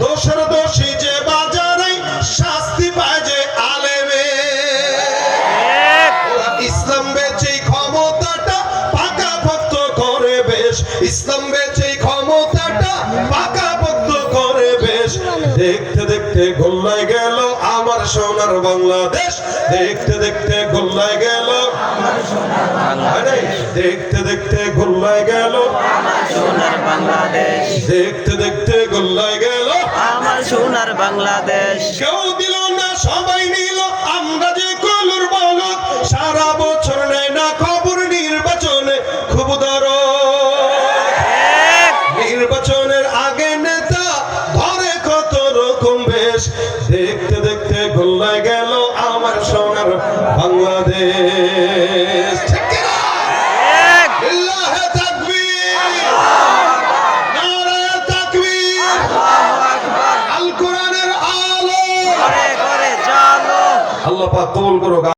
দোষের দোষী যে বাজারে শাস্তি পায় যে আলেমে। ইসলাম বেচে ক্ষমতাটা পাকা ভক্ত করে বেশ, ইসলাম বেচে ক্ষমতাটা পাকা ভক্ত করে বেশ। দেখতে দেখতে গোল্লায় গেল আমার সোনার বাংলাদেশ, দেখতে দেখতে গোল্লায় গেল আমার সোনার বাংলাদেশ, দেখতে দেখতে গোল্লায় গেল আমার সোনার বাংলাদেশ, দেখতে দেখতে গোল্লায় গেল আমার সোনার বাংলাদেশ। কেউ দিল না সবাই নিল আমরা যে কলুর বলদ, সারা বছর নেয় না খবর নির্বাচনে খুব নির্বাচনের আগে নেতা ধরে কত রকম বেশ। দেখতে দেখতে গোল্লায় গেল আমার সোনার বাংলাদেশ। লিল্লাহে তাকবীর, নারায়ে তাকবীর, আল কোরআনের আলো। আল্লাহ পাক কবুল করুক।